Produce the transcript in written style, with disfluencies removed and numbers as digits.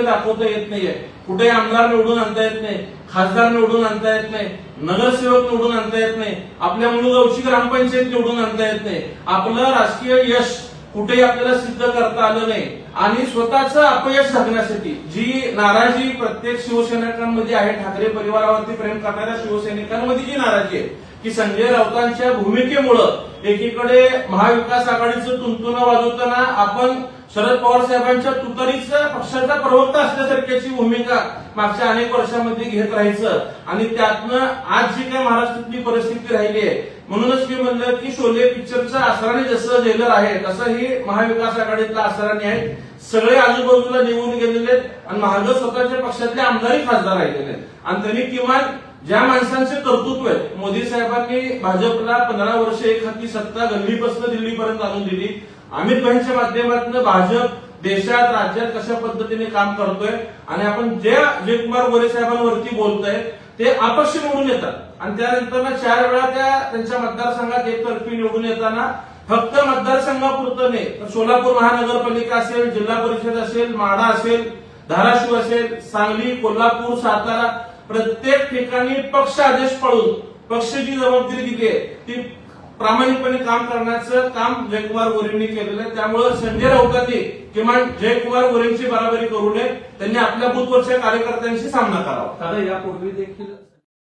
कुठे दाखवता येत नाहीये. कुठे आमदार निवडून आणता येत नाही, खासदार निवडून आणता येत नाही, नगरसेवक निवडून आणता येत नाही, आपल्या मुळगावची ग्रामपंचायत निवडून आणता येत नाही. आपलं राजकीय यश कुठेही आपल्याला सिद्ध करता आलं नाही. आणि स्वतःचं अपयश झाकण्यासाठी जी नाराजी प्रत्येक शिवसैनिकांमध्ये आहे, ठाकरे परिवारावरती प्रेम करणाऱ्या शिवसैनिकांमध्ये जी नाराजी आहे की संजय राऊतांच्या भूमिकेमुळं एकीकडे महाविकास आघाडीचं तुंतुणं वाजवताना आपण शरद पवार साहेबांच्या तुतारीचा पक्षाचा प्रवक्ता असल्यासारख्याची भूमिका मागच्या अनेक वर्षांमध्ये घेत राहायचं आणि त्यातनं आज जी काही महाराष्ट्रातली परिस्थिती राहिली आहे. म्हणूनच मी म्हणलं की शोले पिक्चरचा आसराने जसं जेलर आहे तसंही महाविकास आघाडीतला आसराने आहे. सगळे आजूबाजूला निवडून गेलेले आहेत आणि महाग स्वतःच्या पक्षातले आमदारही खासदार राहिलेले आहेत. आणि त्यांनी किमान ज्या माणसांचे कर्तृत्व आहे, मोदी साहेबांनी भाजपला 15 वर्ष एक हाती सत्ता गल्लीपासून दिल्लीपर्यंत आणून दिली. अमित भाईंच्या माध्यमातून भाजप देशात राज्यात कशा पद्धतीने काम करतोय आणि आपण ज्या जयकुमार गोरे साहेबांवरती बोलतोय ते अपक्ष निवडून येतात आणि त्यानंतर 4 वेळा त्यांच्या मतदारसंघात एकतर्फी निवडून येताना फक्त मतदारसंघापुरतं नाही तर सोलापूर महानगरपालिका असेल, जिल्हा परिषद असेल, माढा असेल, धाराशिव असेल, सांगली, कोल्हापूर, सातारा प्रत्येक ठिकाणी पक्ष आदेश पाळून पक्षाची जबाबदारी दिली आहे ती प्रामाणिकपणे काम करण्याचं काम जयकुमार गोरेंनी केलेलं आहे. त्यामुळे संजय राऊतांनी किमान जयकुमार गोरेंची बराबरी करू नये, त्यांनी आपल्या बूथवरच्या कार्यकर्त्यांशी सामना करावा. दादा यापूर्वी देखील